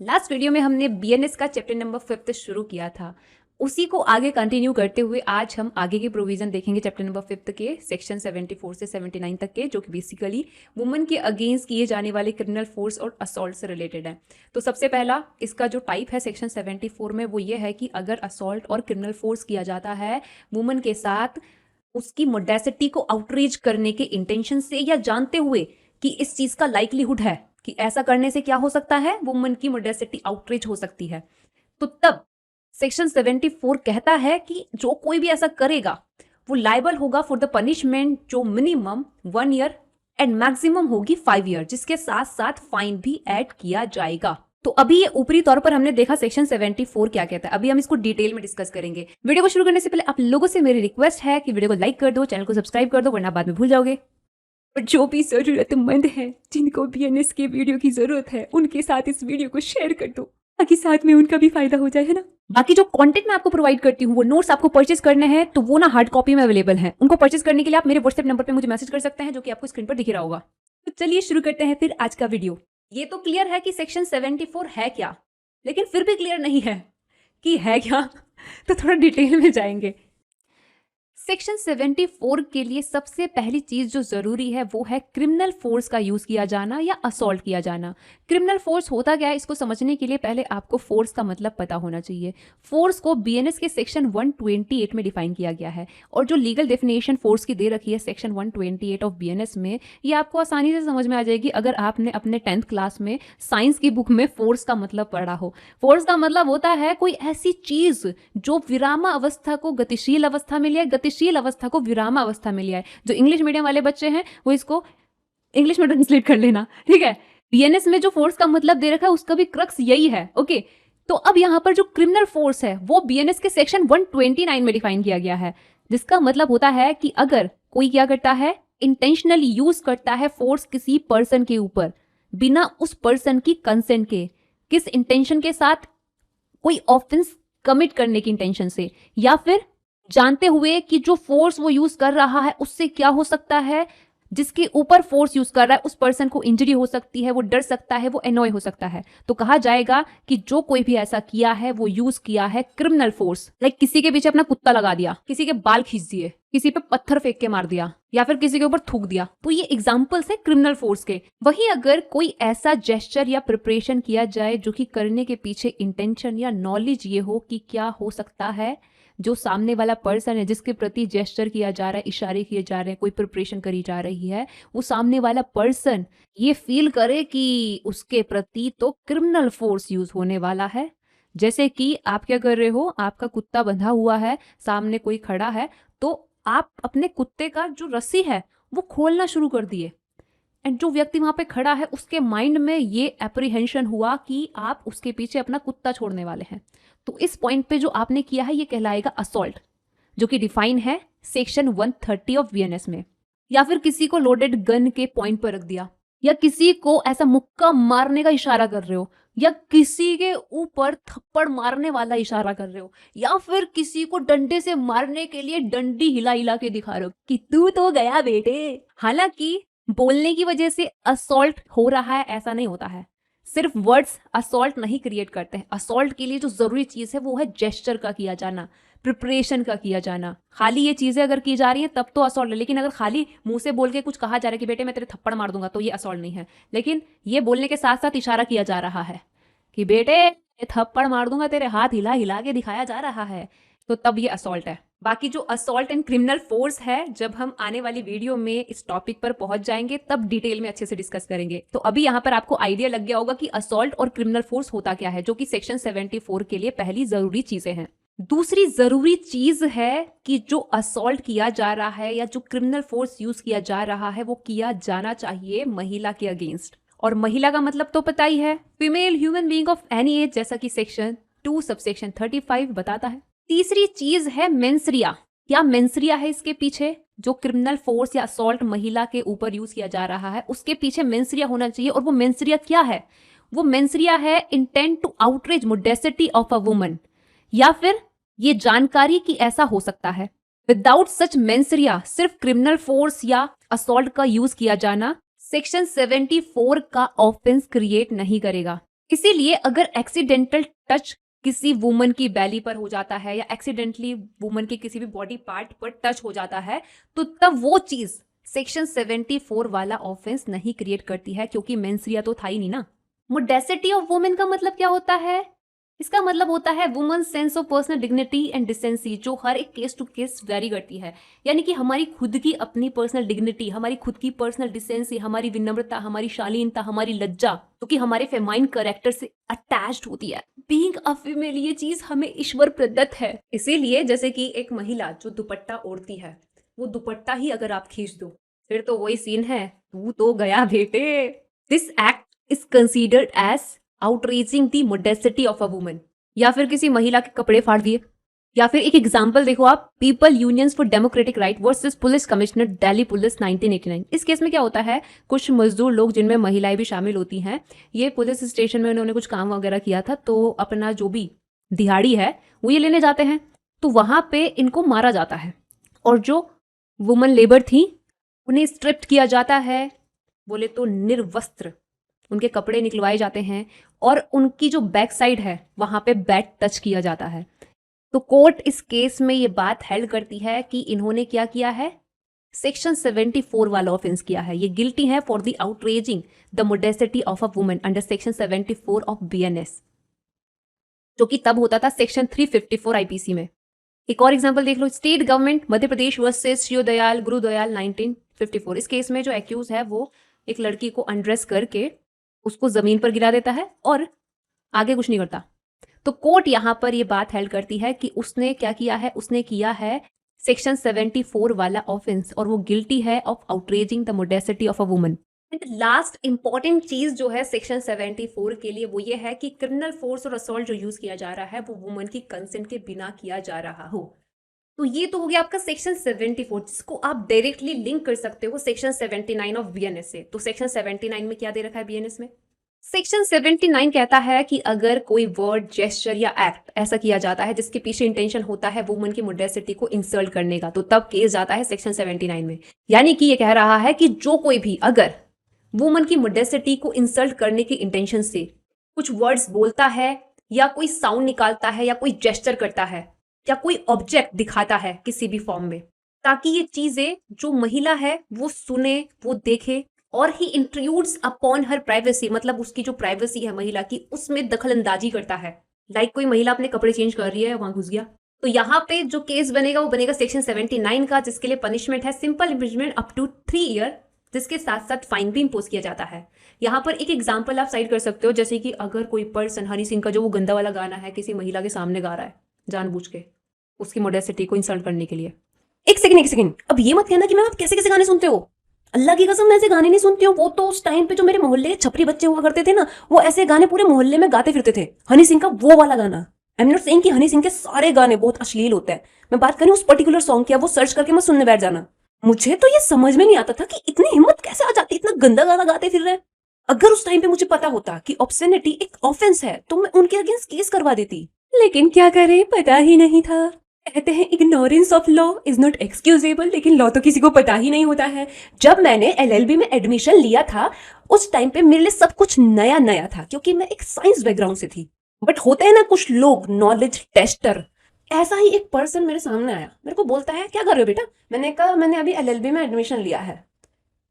Last video में हमने BNS का चैप्टर नंबर 5 शुरू किया था। उसी को आगे कंटिन्यू करते हुए आज हम आगे के प्रोविजन देखेंगे चैप्टर नंबर 5 के सेक्शन 74 से 79 तक के, जो कि बेसिकली वुमेन के अगेंस्ट किए जाने वाले क्रिमिनल फोर्स और असॉल्ट से रिलेटेड है। तो सबसे पहला इसका जो टाइप है सेक्शन 74 में वो ये है कि अगर असॉल्ट और क्रिमिनल फोर्स किया जाता है वुमेन के साथ उसकी मोडेसिटी को आउटरीच करने के इंटेंशन से या जानते हुए कि इस चीज का लाइकलीहुड है कि ऐसा करने से क्या हो सकता है, वुमन की मोडेसिटी आउटरीच हो सकती है, तो तब सेक्शन 74 कहता है कि जो कोई भी ऐसा करेगा वो लायबल होगा फॉर द पनिशमेंट जो मिनिमम 1 ईयर एंड मैक्सिमम होगी 5 ईयर, जिसके साथ साथ फाइन भी ऐड किया जाएगा। तो अभी ये ऊपरी तौर पर हमने देखा सेक्शन 74 क्या कहता है, अभी हम इसको डिटेल में डिस्कस करेंगे। वीडियो को शुरू करने से पहले आप लोगों से मेरी रिक्वेस्ट है कि वीडियो को लाइक कर दो, चैनल को सब्सक्राइब कर दो, वरना बाद में भूल जाओगे। और जो भी जरूरतमंद है, जिनको बीएनएस के वीडियो की जरूरत है, उनके साथ इस वीडियो को शेयर कर दो ताकि साथ में उनका भी फायदा हो जाए, है ना। बाकी जो कंटेंट मैं आपको प्रोवाइड करती हूँ, वो नोट्स आपको परचेज करने हैं तो वो ना हार्ड कॉपी में अवेलेबल है। उनको परचेज करने के लिए आप मेरे व्हाट्सएप नंबर पे मुझे मैसेज कर सकते हैं, जो कि आपको स्क्रीन पर दिख रहा होगा। तो चलिए शुरू करते हैं फिर आज का वीडियो। ये तो क्लियर है कि सेक्शन 74 है क्या, लेकिन फिर भी क्लियर नहीं है कि है क्या तो थोड़ा डिटेल में जाएंगे। सेक्शन 74 के लिए सबसे पहली चीज जो जरूरी है वो है क्रिमिनल फोर्स का यूज किया जाना या असॉल्ट किया जाना। क्रिमिनल फोर्स होता क्या है, इसको समझने के लिए पहले आपको फोर्स का मतलब पता होना चाहिए। फोर्स को बीएनएस के सेक्शन 128 में डिफाइन किया गया है, और जो लीगल डेफिनेशन फोर्स की दे रखी है सेक्शन 128 ऑफ बीएनएस में, ये आपको आसानी से समझ में आ जाएगी अगर आपने अपने 10th क्लास में साइंस की बुक में फोर्स का मतलब पढ़ा हो। फोर्स का मतलब होता है कोई ऐसी चीज जो विरामा अवस्था को गतिशील अवस्था में ले, गतिशील अवस्था को विराम अवस्था में लिया है। जो इंग्लिश मीडियम वाले बच्चे हैं वो इसको इंग्लिश में ट्रांसलेट कर लेना, ठीक है। बीएनएस में जो फोर्स का मतलब दे रखा है उसका भी क्रक्स यही है, ओके। तो अब यहां पर जो क्रिमिनल फोर्स है वो बीएनएस के सेक्शन 129 में डिफाइन किया गया है, जिसका मतलब होता है कि अगर कोई क्या करता है, इंटेंशनली यूज करता है फोर्स किसी पर्सन के ऊपर बिना उस पर्सन की कंसेंट के, किस इंटेंशन के साथ, कोई ऑफेंस कमिट करने की इंटेंशन से, या फिर जानते हुए कि जो फोर्स वो यूज कर रहा है उससे क्या हो सकता है, जिसके ऊपर फोर्स यूज कर रहा है उस पर्सन को इंजरी हो सकती है, वो डर सकता है, वो एनॉय हो सकता है, तो कहा जाएगा कि जो कोई भी ऐसा किया है वो यूज किया है क्रिमिनल फोर्स। लाइक किसी के पीछे अपना कुत्ता लगा दिया, किसी के बाल खींच दिए, किसी पे पत्थर फेंक के मार दिया, या फिर किसी के ऊपर थूक दिया, तो ये एग्जाम्पल्स है क्रिमिनल फोर्स के। वहीं अगर कोई ऐसा जेस्चर या प्रिपरेशन किया जाए जो कि करने के पीछे इंटेंशन या नॉलेज ये हो कि क्या हो सकता है, जो सामने वाला पर्सन है जिसके प्रति जेस्चर किया जा रहा है, इशारे किए जा रहे हैं, कोई प्रिपरेशन करी जा रही है, वो सामने वाला पर्सन ये फील करे कि उसके प्रति तो क्रिमिनल फोर्स यूज होने वाला है। जैसे कि आप क्या कर रहे हो, आपका कुत्ता बंधा हुआ है, सामने कोई खड़ा है, तो आप अपने कुत्ते का जो रस्सी है वो खोलना शुरू कर दिए, एंड जो व्यक्ति वहां पे खड़ा है उसके माइंड में ये एप्रीहेंशन हुआ कि आप उसके पीछे अपना कुत्ता छोड़ने वाले हैं। तो इस पॉइंट पे जो आपने किया है ये कहलाएगा असॉल्ट, जो कि डिफाइन है सेक्शन 130 ऑफ बीएनएस में। या फिर किसी को लोडेड गन के पॉइंट पर रख दिया, या किसी को ऐसा मुक्का मारने का इशारा कर रहे हो, या किसी के ऊपर थप्पड़ मारने वाला इशारा कर रहे हो, या फिर किसी को डंडे से मारने के लिए डंडी हिला हिला के दिखा रहे हो कि तू तो गया बेटे। हालांकि बोलने की वजह से असॉल्ट हो रहा है ऐसा नहीं होता है, सिर्फ वर्ड्स असॉल्ट नहीं क्रिएट करते हैं। असॉल्ट के लिए जो जरूरी चीज है वो है जेस्चर का किया जाना, प्रिपरेशन का किया जाना। खाली ये चीजें अगर की जा रही हैं तब तो असॉल्ट है, लेकिन अगर खाली मुंह से बोल के कुछ कहा जा रहा है कि बेटे मैं तेरे थप्पड़ मार दूंगा, तो ये असॉल्ट नहीं है। लेकिन ये बोलने के साथ साथ इशारा किया जा रहा है कि बेटे थप्पड़ मार दूंगा, तेरे हाथ हिला हिला के दिखाया जा रहा है, तो तब ये असॉल्ट है। बाकी जो असॉल्ट एंड क्रिमिनल फोर्स है, जब हम आने वाली वीडियो में इस टॉपिक पर पहुंच जाएंगे तब डिटेल में अच्छे से डिस्कस करेंगे। तो अभी यहाँ पर आपको आइडिया लग गया होगा कि असॉल्ट और क्रिमिनल फोर्स होता क्या है, जो कि सेक्शन 74 के लिए पहली जरूरी चीजें हैं। दूसरी जरूरी चीज है कि जो असॉल्ट किया जा रहा है या जो क्रिमिनल फोर्स यूज किया जा रहा है वो किया जाना चाहिए महिला के अगेंस्ट। और महिला का मतलब तो पता ही है, female human being of any as, जैसा कि सेक्शन 2 सबसेक्शन 35 बताता है। तीसरी चीज है मेंसरिया। क्या मेंसरिया है इसके पीछे, जो क्रिमिनल फोर्स या असॉल्ट महिला के ऊपर यूज किया जा रहा है उसके पीछे मेंसरिया होना चाहिए। और वो मेंसरिया क्या है, वो मेंसरिया है intent to outreach modesty of a woman, या फिर ये जानकारी कि ऐसा हो सकता है। विदाउट सच मेंसरिया सिर्फ क्रिमिनल फोर्स या असॉल्ट का यूज किया जाना सेक्शन 74 का ऑफेंस क्रिएट नहीं करेगा। इसीलिए अगर एक्सीडेंटल टच किसी वुमन की बैली पर हो जाता है या एक्सीडेंटली वुमन के किसी भी बॉडी पार्ट पर टच हो जाता है तो तब वो चीज सेक्शन 74 वाला ऑफेंस नहीं क्रिएट करती है, क्योंकि मेंस्ट्रुआ तो था ही नहीं ना। मोडेसिटी ऑफ वुमेन का मतलब क्या होता है? इसका मतलब होता है woman sense of personal dignity and decency, जो हर एक केस टू केस वेरी करती है। यानी कि हमारी खुद की अपनी पर्सनल डिग्निटी, हमारी खुद की पर्सनल डिसेंसी, हमारी विनम्रता, हमारी शालीनता, हमारी लज्जा, जो कि हमारे फेमाइन कैरेक्टर से अटैच्ड होती है। बीइंग अ फीमेल, ये चीज हमें ईश्वर प्रदत्त है। इसीलिए जैसे कि एक महिला जो दुपट्टा ओढ़ती है, वो दुपट्टा ही अगर आप खींच दो फिर तो वही सीन है, तू तो गया बेटे। This act is considered as outreaching the modesty of a woman. या फिर किसी महिला के कपड़े फाड़ दिए, या फिर एक एग्जांपल देखो आप, people unions for democratic right versus police commissioner Delhi police 1989। इस केस में क्या होता है, कुछ मजदूर लोग जिनमें महिलाएं भी शामिल होती हैं, ये पुलिस स्टेशन में उन्होंने कुछ काम वगैरह किया था, तो अपना जो भी दिहाड़ी है वो ये लेने जाते हैं, तो वहां पे इनको मारा जाता है और जो वुमन लेबर थी उन्हें स्ट्रिप्ट किया जाता है, बोले तो निर्वस्त्र उनके कपड़े निकलवाए जाते हैं और उनकी जो बैक साइड है वहां पे बैट टच किया जाता है। तो कोर्ट इस केस में ये बात हेल्ड करती है कि इन्होंने क्या किया है, सेक्शन 74 वाला ऑफेंस किया है, ये गिल्टी है for the outraging the modesty of a woman under section 74 of BNS, जो कि तब होता था सेक्शन 354 आईपीसी में। एक और एग्जांपल देख लो, state government Madhya Pradesh versus Shivdayal Gurudayal 1954। इस केस में जो एक्यूज है वो एक लड़की को अनड्रेस करके उसको जमीन पर गिरा देता है और आगे कुछ नहीं करता। तो कोर्ट यहां पर ये बात हेल्ड करती है कि उसने क्या किया है, उसने किया है सेक्शन 74 वाला ऑफेंस और वो गिल्टी है of outraging the modesty of a woman. And last important चीज जो है सेक्शन 74 के लिए वो ये है कि क्रिमिनल फोर्स और असॉल्ट जो यूज किया जा रहा है वो वुमन की कंसेंट के बिना किया जा रहा हो। तो ये तो हो गया आपका सेक्शन 74, जिसको आप डायरेक्टली लिंक कर सकते हो सेक्शन 79 ऑफ बीएनएस से। तो सेक्शन 79 में क्या दे रखा है बीएनएस में? सेक्शन 79 कहता है कि अगर कोई वर्ड, जेस्चर या एक्ट ऐसा किया जाता है जिसके पीछे इंटेंशन होता है वुमन की मोडेसिटी को इंसल्ट करने का, तो तब केस जाता है सेक्शन 79 में। यानी कि ये कह रहा है कि जो कोई भी अगर वुमन की मोडेसिटी को इंसल्ट करने की इंटेंशन से कुछ वर्ड्स बोलता है या कोई साउंड निकालता है या कोई जेस्चर करता है या कोई ऑब्जेक्ट दिखाता है किसी भी फॉर्म में, ताकि ये चीजें जो महिला है वो सुने, वो देखे और ही इंट्रूड्स अपॉन हर प्राइवेसी, मतलब उसकी जो प्राइवेसी है महिला की उसमें दखल अंदाजी करता है। लाइक कोई महिला अपने कपड़े चेंज कर रही है, वहां घुस गया, तो यहाँ पे जो केस बनेगा वो बनेगा सेक्शन 79 का, जिसके लिए पनिशमेंट है simple imprisonment up to 3 year, जिसके साथ साथ फाइन भी इम्पोज किया जाता है। यहाँ पर एक एग्जाम्पल आप साइड कर सकते हो, जैसे कि अगर कोई पर्सन हनी सिंह का जो वो गंदा वाला गाना है किसी महिला के सामने गा रहा है जानबूझ के उसकी मोडेसिटी को इंसल्ट करने के लिए। एक सेकंड, अब ये मत कहना कि मैम आप कैसे कैसे गाने सुनते हो, अल्लाह की कसम मैं ऐसे गाने नहीं सुनती हूँ। वो तो उस टाइम पे जो मेरे मोहल्ले के छपरी बच्चे हुआ करते थे ना, वो ऐसे गाने पूरे मोहल्ले में गाते फिरते थे, हनी सिंह का वो वाला गाना। आई एम नॉट सेइंग कि हनी सिंह के सारे गाने बहुत अश्लील होते हैं, मैं बात करूँ उस पर्टिकुलर सॉन्ग की, वो सर्च करके मैं सुनने बैठ जाना। मुझे तो ये समझ में नहीं आता था कि इतनी हिम्मत कैसे आ जाती, इतना गंदा गाना गाते फिर रहे। अगर उस टाइम पे मुझे पता होता कि ऑब्सेनिटी एक ऑफेंस है तो मैं उनके अगेंस्ट केस करवा देती, लेकिन क्या करें, पता ही नहीं था। कहते हैं ignorance of law is not excusable, लेकिन लॉ तो किसी को पता ही नहीं होता है। जब मैंने एलएलबी में एडमिशन लिया था उस टाइम पे मेरे लिए सब कुछ नया नया था, क्योंकि मैं एक साइंस बैकग्राउंड से थी। बट होते हैं ना कुछ लोग नॉलेज टेस्टर, ऐसा ही एक पर्सन मेरे सामने आया, मेरे को बोलता है क्या कर रहे हो बेटा, मैंने कहा मैंने अभी एलएलबी में एडमिशन लिया है।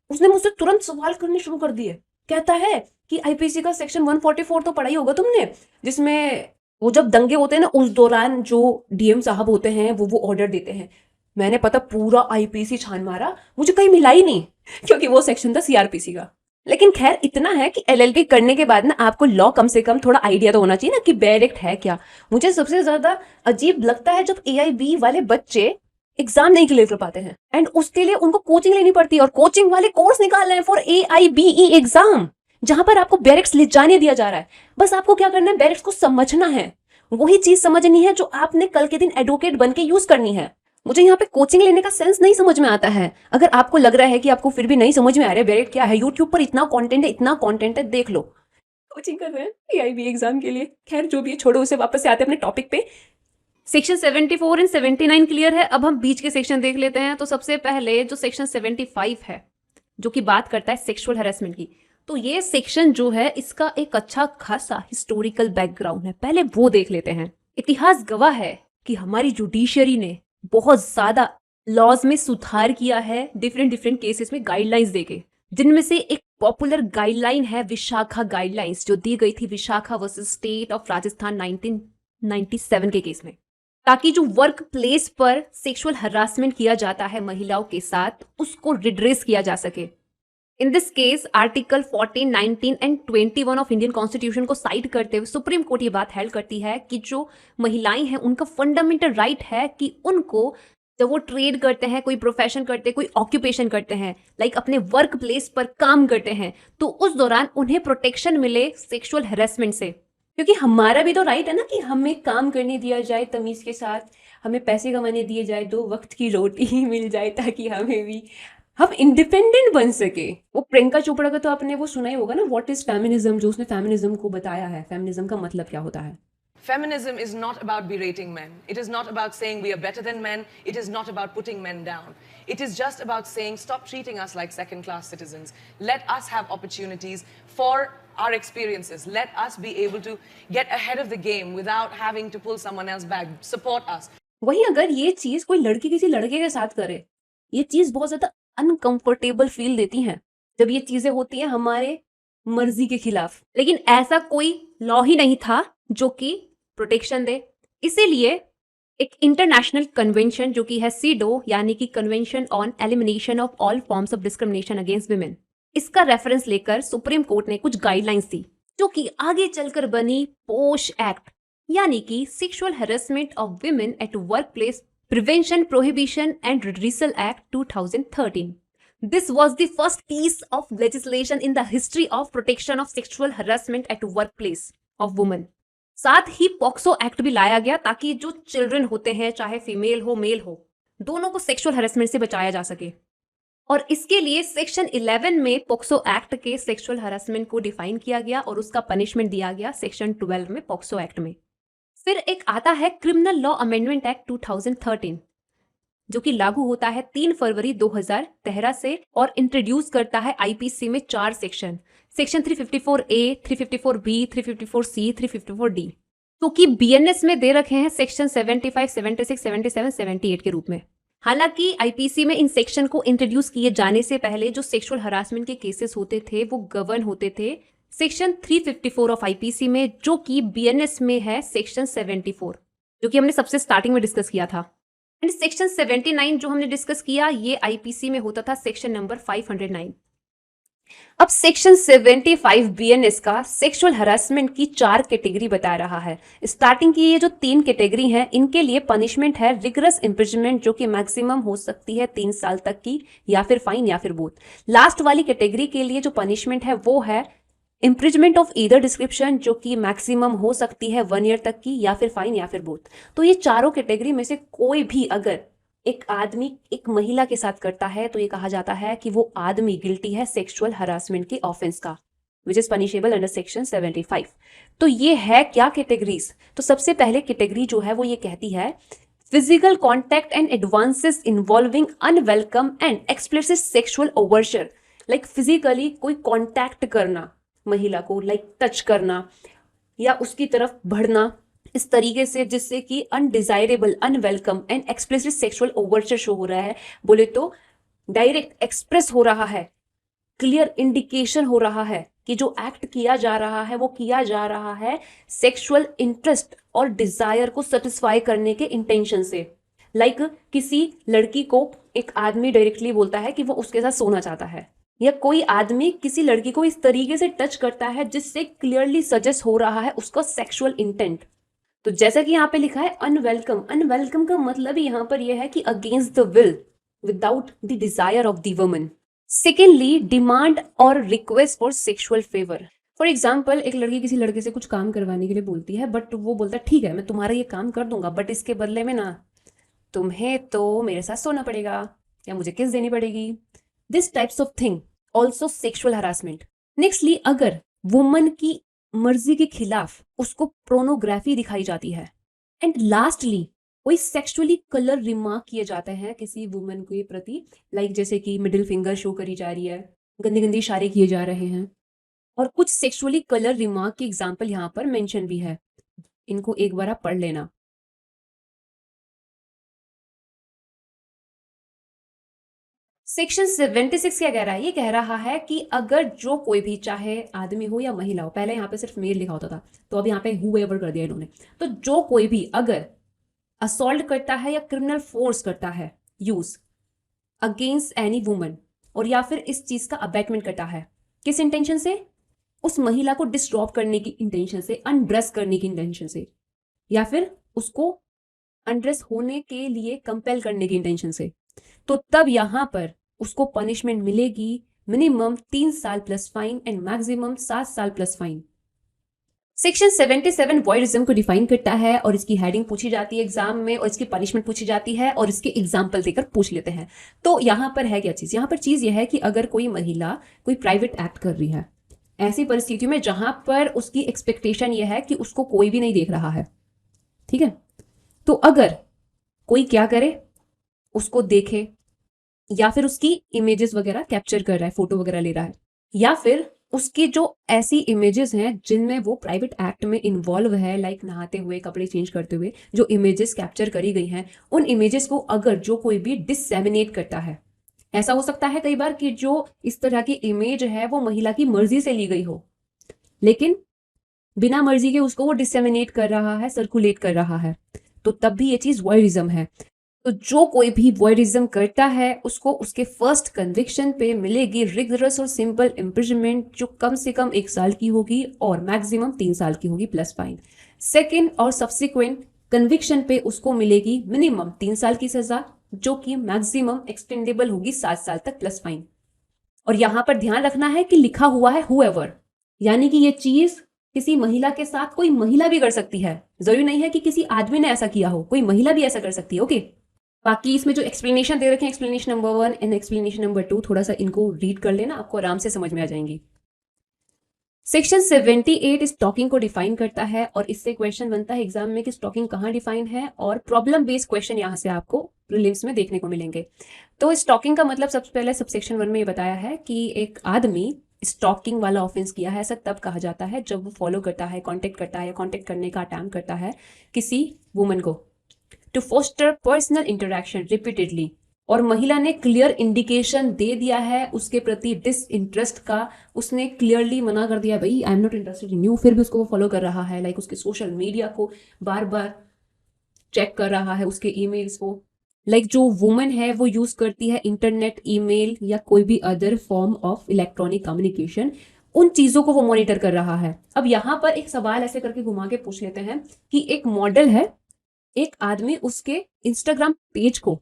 उसने मुझसे तुरंत सवाल करने शुरू कर दिए, कहता है कि आईपीसी का सेक्शन 144 तो पढ़ा ही होगा तुमने, जिसमें वो जब दंगे होते हैं ना उस दौरान जो डीएम साहब होते हैं वो ऑर्डर देते हैं। मैंने पता पूरा आईपीसी छान मारा, मुझे कहीं मिला ही नहीं, क्योंकि वो सेक्शन था सीआरपीसी का। लेकिन खैर इतना है कि एलएलबी करने के बाद ना आपको लॉ कम से कम थोड़ा आइडिया तो होना चाहिए ना कि बेयर एक्ट है क्या। मुझे सबसे ज्यादा अजीब लगता है जब एआईबी वाले बच्चे एग्जाम नहीं क्लियर कर पाते हैं एंड उसके लिए उनको कोचिंग लेनी पड़ती है, और कोचिंग वाले कोर्स निकाल रहे हैं फॉर एआईबीई एग्जाम, जहां पर आपको बैरिक्स ले जाने दिया जा रहा है। बस आपको क्या करना है, बैरिक्स को समझना है, वही चीज समझनी है जो आपने कल के दिन एडवोकेट बन के यूज करनी है। मुझे यहाँ पे कोचिंग लेने का सेंस नहीं समझ में आता है। अगर आपको लग रहा है कि आपको फिर भी नहीं समझ में आ रहा है बैरिक क्या है, यूट्यूब पर इतना कंटेंट है, देख लो। कोचिंग कर रहे हैं एआईबी एग्जाम के लिए, खैर जो भी है छोड़ो, उसे वापस से आते हैं अपने टॉपिक पे। सेक्शन 74 एंड 79 क्लियर है, अब हम बीच के सेक्शन देख लेते हैं। तो सबसे पहले जो सेक्शन 75 है जो कि बात करता है सेक्सुअल हैरेसमेंट की, तो ये सेक्शन जो है इसका एक अच्छा खासा हिस्टोरिकल बैकग्राउंड है, पहले वो देख लेते हैं। इतिहास गवाह है कि हमारी जुडिशरी ने बहुत ज्यादा लॉज में सुधार किया है डिफरेंट डिफरेंट केसेस में गाइडलाइंस देके, जिनमें से एक पॉपुलर गाइडलाइन है विशाखा गाइडलाइंस, जो दी गई थी Vishakha versus state of Rajasthan 1997 के केस में, ताकि जो वर्क प्लेस पर सेक्सुअल हरासमेंट किया जाता है महिलाओं के साथ उसको रिड्रेस किया जा सके। In this case article 14, 19 and 21 of Indian constitution को साइड करते हुए सुप्रीम कोर्ट ये बात हेल्ड करती है कि जो महिलाएं हैं उनका फंडामेंटल राइट है कि उनको जब वो ट्रेड करते हैं, कोई प्रोफेशन करते हैं, कोई ऑक्यूपेशन करते हैं, लाइक अपने वर्क प्लेस पर काम करते हैं, तो उस दौरान उन्हें प्रोटेक्शन मिले सेक्सुअल हेरेसमेंट से। क्योंकि हमारा भी तो राइट है ना कि हमें काम करने दिया जाए तमीज के साथ, हमें पैसे कमाने दिए जाए, 2 वक्त की रोटी ही मिल जाए ताकि हमें भी हम इंडिपेंडेंट बन सके। वो प्रियंका चोपड़ा का तो आपने वो सुना ही होगा ना, व्हाट इज फेमिनिज्म, जो उसने फेमिनिज्म को बताया है, फेमिनिज्म का मतलब क्या होता है। Feminism is not about berating men. It is not about saying we are better than men. It is not about putting men down. It is just about saying stop treating us like second-class citizens. Let us have opportunities for our experiences. Let us be able to get ahead of the game without having to pull someone else back. Support us. वहीं अगर ये चीज कोई लड़की किसी लड़के के साथ करे, ये चीज बहुत ज्यादा अनकंफर्टेबल फील देती है जब ये चीजें होती हैं हमारे मर्जी के खिलाफ। लेकिन ऐसा कोई लॉ ही नहीं था जो कि प्रोटेक्शन दे, इसीलिए एक इंटरनेशनल कन्वेंशन जो कि है सीडो यानी कि convention on elimination of all forms of discrimination against women, इसका रेफरेंस लेकर सुप्रीम कोर्ट ने कुछ गाइडलाइंस दी जो कि आगे चलकर बनी पोश एक्ट, यानी कि sexual harassment of women at work place prevention prohibition and redressal act 2013। This was the first piece of legislation in the history of protection of sexual harassment at workplace of women। साथ ही POCSO act भी लाया गया ताकि जो children होते हैं, चाहे female हो मेल हो, दोनों को सेक्सुअल हरेसमेंट से बचाया जा सके। और इसके लिए सेक्शन 11 में पॉक्सो एक्ट के सेक्सुअल हरासमेंट को डिफाइन किया गया और उसका पनिशमेंट दिया गया सेक्शन 12 में पॉक्सो एक्ट में। फिर एक आता है क्रिमिनल लॉ अमेंडमेंट एक्ट 2013, जो कि लागू होता है 3 फरवरी 2013 से और इंट्रोड्यूस करता है आईपीसी में 4 section 354A, 354B, 354C, 354D, तो कि बीएनएस में दे रखे हैं सेक्शन 75, 76, 77, 78 के रूप में। हालांकि आईपीसी में इन सेक्शन को इंट्रोड्यूस किए जाने से पहले जो सेक्सुअल हरासमेंट के केसेस होते थे वो गवर्न होते थे सेक्शन 354 ऑफ आईपीसी में, जो कि बीएनएस में है सेक्शन 74, जो कि हमने सबसे स्टार्टिंग में डिस्कस किया था। एंड सेक्शन 79 जो हमने डिस्कस किया ये आईपीसी में होता था सेक्शन नंबर 509। अब सेक्शन 75 बीएनएस का सेक्सुअल हरासमेंट की 4 कैटेगरी बता रहा है। स्टार्टिंग की ये जो 3 कैटेगरी हैं इनके लिए पनिशमेंट है रिगरस इम्प्रिजनमेंट, जो कि मैक्सिमम हो सकती है 3 साल तक की, या फिर फाइन या फिर बोथ। लास्ट वाली कैटेगरी के लिए जो पनिशमेंट है वो है इम्प्रिजमेंट ऑफ ईदर डिस्क्रिप्शन, जो कि मैक्सिमम हो सकती है 1 ईयर तक की, या फिर फाइन या फिर बोथ। तो ये चारों कैटेगरी में से कोई भी अगर एक आदमी एक महिला के साथ करता है तो ये कहा जाता है कि वो आदमी गिल्टी है सेक्सुअल हरासमेंट के ऑफेंस का, which is punishable under section 75। तो ये है क्या कैटेगरीज? तो सबसे पहले कैटेगरी जो है वो ये कहती है physical contact and advances involving unwelcome and explicit sexual overtures, like physically कोई कॉन्टैक्ट करना महिला को, लाइक टच करना या उसकी तरफ बढ़ना इस तरीके से जिससे कि undesirable, unwelcome and explicit sexual Overture show हो रहा है। बोले तो डायरेक्ट एक्सप्रेस हो रहा है, क्लियर इंडिकेशन हो रहा है कि जो एक्ट किया जा रहा है वो किया जा रहा है सेक्सुअल इंटरेस्ट और डिजायर को सेटिस्फाई करने के इंटेंशन से। लाइक किसी लड़की को एक आदमी डायरेक्टली बोलता है कि वो उसके साथ सोना चाहता है, या कोई आदमी किसी लड़की को इस तरीके से टच करता है जिससे क्लियरली सजेस्ट हो रहा है उसका सेक्सुअल इंटेंट। तो जैसा कि यहाँ पे लिखा है अनवेलकम, अनवेलकम का मतलब यहाँ पर यह है कि against the will, without the desire of the woman. Secondly, demand और request for sexual favour. For example, एक लड़की किसी लड़के से कुछ काम करवाने के लिए बोलती है, बट वो बोलता है ठीक है मैं तुम्हारा ये काम कर दूंगा, बट इसके बदले में ना तुम्हें तो मेरे साथ सोना पड़ेगा या मुझे किस देनी पड़ेगी। This types of thing also sexual harassment. Nextly, अगर वुमन की मर्जी के खिलाफ उसको प्रोनोग्राफी दिखाई जाती है। एंड लास्टली, कोई सेक्सुअली कलर रिमार्क किए जाते हैं किसी वुमन के प्रति, लाइक जैसे कि मिडिल फिंगर शो करी जा रही है, गंदी गंदी इशारे किए जा रहे हैं, और कुछ सेक्सुअली कलर रिमार्क की एग्जाम्पल यहाँ पर मेंशन भी है, इनको एक बार आप पढ़ लेना। सेक्शन 76 क्या कह रहा है? ये कह रहा है कि अगर जो कोई भी, चाहे आदमी हो या महिला हो, पहले यहाँ पे सिर्फ मेल लिखा होता था, तो अब यहाँ पे हूएवर कर दिया इन्होंने, तो जो कोई भी अगर असॉल्ट करता है या क्रिमिनल फोर्स करता है यूज अगेंस्ट एनी वुमन, और या फिर इस चीज का अबैटमेंट करता है, किस इंटेंशन से? उस महिला को डिस्टॉर्ब करने की इंटेंशन से, अनड्रेस करने की इंटेंशन से, या फिर उसको अनड्रेस होने के लिए कंपेल करने की इंटेंशन से, तो तब यहां पर उसको पनिशमेंट मिलेगी मिनिमम 3 साल प्लस फाइन एंड मैक्सिमम 7 साल प्लस फाइन। सेक्शन 77 वॉयरिज्म को डिफाइन करता है और इसकी हेडिंग पूछी जाती है एग्जाम में, और इसकी पनिशमेंट पूछी जाती है, और इसके एग्जाम्पल देकर पूछ लेते हैं। तो यहां पर है क्या चीज? यहां पर चीज यह है कि अगर कोई महिला कोई प्राइवेट एक्ट कर रही है, ऐसी परिस्थितियों में जहां पर उसकी एक्सपेक्टेशन यह है कि उसको कोई भी नहीं देख रहा है, ठीक है, तो अगर कोई क्या करे, उसको देखे, या फिर उसकी इमेजेस वगैरह कैप्चर कर रहा है, फोटो वगैरह ले रहा है, या फिर उसकी जो ऐसी इमेजेस हैं जिनमें वो प्राइवेट एक्ट में इन्वॉल्व है, लाइक नहाते हुए, कपड़े चेंज करते हुए, जो इमेजेस कैप्चर करी गई हैं, उन इमेजेस को अगर जो कोई भी डिससेमिनेट करता है, ऐसा हो सकता है कई बार कि जो इस तरह की इमेज है वो महिला की मर्जी से ली गई हो, लेकिन बिना मर्जी के उसको वो डिससेमिनेट कर रहा है, सर्कुलेट कर रहा है, तो तब भी ये चीज वॉयरिज्म है। तो जो कोई भी वॉयरिज्म करता है उसको उसके फर्स्ट कन्विक्शन पे मिलेगी रिगरस और सिंपल इम्प्रिजनमेंट, जो कम से कम 1 साल की होगी और मैक्सिमम 3 साल की होगी प्लस फाइन। सेकेंड और सब्सिक्वेंट कन्विक्शन पे उसको मिलेगी मिनिमम 3 साल की सजा, जो कि मैक्सिमम एक्सटेंडेबल होगी 7 साल तक प्लस फाइन। और यहां पर ध्यान रखना है कि लिखा हुआ है हुएवर, यानी कि ये चीज किसी महिला के साथ कोई महिला भी कर सकती है, जरूरी नहीं है कि किसी आदमी ने ऐसा किया हो, कोई महिला भी ऐसा कर सकती है। ओके, बाकी इसमें जो एक्सप्लेनेशन दे रखे हैं, explanation number 1 and explanation number 2, थोड़ा सा इनको रीड कर लेना, आपको आराम से समझ में आ जाएंगी। सेक्शन 78 स्टॉकिंग को डिफाइन करता है, और इससे क्वेश्चन बनता है एग्जाम में कि स्टॉकिंग कहाँ डिफाइन है, और प्रॉब्लम बेस्ड क्वेश्चन यहाँ से आपको प्रीलिम्स में देखने को मिलेंगे। तो स्टॉकिंग का मतलब सबसे पहले सबसेक्शन 1 में ये बताया है कि एक आदमी स्टॉकिंग वाला ऑफेंस किया है, ऐसा तब कहा जाता है जब वो फॉलो करता है, कांटेक्ट करता है या कांटेक्ट करने का अटैम्प्ट करता है किसी वुमन को to foster personal interaction repeatedly, और महिला ने क्लियर इंडिकेशन दे दिया है उसके प्रति डिसइंटरेस्ट का, उसने क्लियरली मना कर दिया, भाई I am not interested in you, फिर भी उसको वो फॉलो कर रहा है, लाइक उसके सोशल मीडिया को बार बार चेक कर रहा है, उसके ईमेल्स को, लाइक जो वुमन है वो यूज करती है इंटरनेट, ईमेल या कोई भी other form of electronic communication, उन चीजों को वो मॉनिटर कर रहा है। अब यहाँ पर एक सवाल ऐसे करके घुमा के पूछ लेते हैं कि एक मॉडल है, एक आदमी उसके इंस्टाग्राम पेज को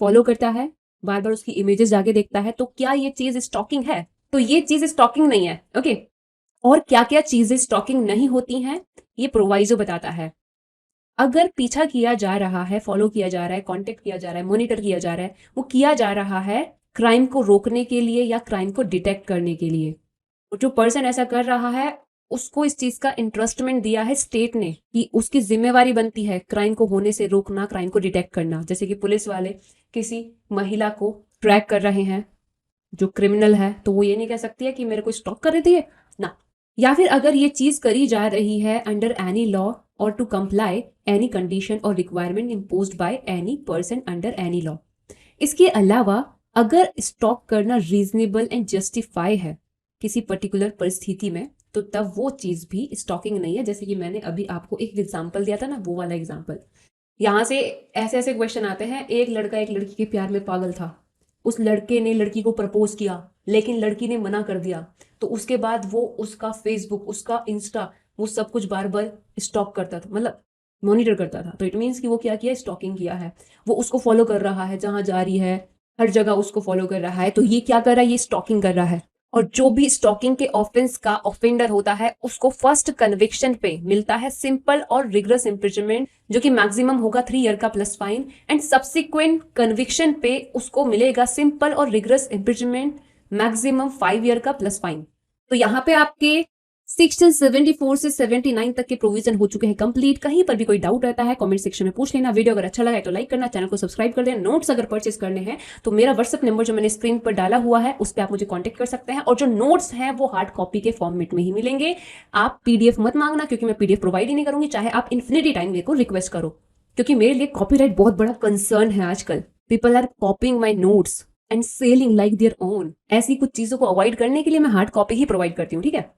फॉलो करता है, बार बार उसकी इमेजेस जाके देखता है, तो क्या ये चीज स्टॉकिंग है? तो ये चीज स्टॉकिंग नहीं है। ओके, और क्या क्या चीजें स्टॉकिंग नहीं होती हैं ये प्रोवाइजो बताता है। अगर पीछा किया जा रहा है, फॉलो किया जा रहा है, कांटेक्ट किया जा रहा है, मॉनिटर किया जा रहा है, वो किया जा रहा है क्राइम को रोकने के लिए या क्राइम को डिटेक्ट करने के लिए, जो पर्सन ऐसा कर रहा है उसको इस चीज का इंटरेस्टमेंट दिया है स्टेट ने कि उसकी जिम्मेवारी बनती है क्राइम को होने से रोकना, क्राइम को डिटेक्ट करना। जैसे कि पुलिस वाले किसी महिला को ट्रैक कर रहे हैं जो क्रिमिनल है, तो वो ये नहीं कह सकती है कि मेरे को स्टॉक कर रही थी ना। या फिर अगर ये चीज करी जा रही है अंडर एनी लॉ और टू कंप्लाई एनी कंडीशन और requirement imposed by any person under any law. इसके अलावा अगर स्टॉक करना रीजनेबल एंड जस्टिफाई है किसी पर्टिकुलर परिस्थिति में, तो तब वो चीज भी स्टॉकिंग नहीं है। जैसे कि मैंने अभी आपको एक एग्जांपल दिया था ना, वो वाला एग्जांपल। यहाँ से ऐसे ऐसे क्वेश्चन आते हैं, एक लड़का एक लड़की के प्यार में पागल था, उस लड़के ने लड़की को प्रपोज किया लेकिन लड़की ने मना कर दिया, तो उसके बाद वो उसका फेसबुक, उसका इंस्टा, वो सब कुछ बार बार स्टॉक करता था, मतलब मॉनिटर करता था। तो इट मीन्स कि वो क्या किया, स्टॉकिंग किया है। वो उसको फॉलो कर रहा है, जहां जा रही है हर जगह उसको फॉलो कर रहा है, तो ये क्या कर रहा है, ये स्टॉकिंग कर रहा है। और जो भी स्टॉकिंग के ऑफेंस का ऑफेंडर होता है उसको फर्स्ट कन्विक्शन पे मिलता है सिंपल और रिगरस इम्प्रिजनमेंट, जो कि मैक्सिमम होगा 3 ईयर का plus fine, and subsequent conviction पे उसको मिलेगा सिंपल और रिगरस इम्प्रिजनमेंट, मैक्सिमम 5 ईयर का प्लस फाइन। तो यहाँ पे आपके सेक्शन 74 से 79 तक के प्रोविजन हो चुके हैं कंप्लीट। कहीं पर भी कोई डाउट रहता है कमेंट सेक्शन में पूछ लेना। वीडियो अगर अच्छा लगा है तो लाइक करना, चैनल को सब्सक्राइब कर देना। नोट्स अगर परचेस करने हैं तो मेरा व्हाट्सएप नंबर जो मैंने स्क्रीन पर डाला हुआ है उस पर आप मुझे कॉन्टेक्ट कर सकते हैं। और जो नोट्स हैं वो हार्ड कॉपी के फॉर्मेट में ही मिलेंगे। आप पीडीएफ मत मांगना क्योंकि मैं पीडीएफ प्रोवाइड ही नहीं करूंगी, चाहे आप इन्फिनिटी टाइम मेरे को रिक्वेस्ट करो, क्योंकि मेरे लिए कॉपीराइट बहुत बड़ा कंसर्न है आजकल। People are copying my notes and selling like their own. ऐसी कुछ चीजों को अवॉइड करने के लिए मैं हार्ड कॉपी ही प्रोवाइड करती हूँ, ठीक है।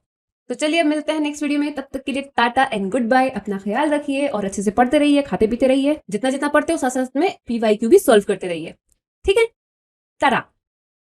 तो चलिए अब मिलते हैं नेक्स्ट वीडियो में, तब तक के लिए टाटा एंड गुड बाय। अपना ख्याल रखिए और अच्छे से पढ़ते रहिए, खाते पीते रहिए, जितना जितना पढ़ते हो साथ साथ में पीवाईक्यू भी सॉल्व करते रहिए, ठीक है। टाटा।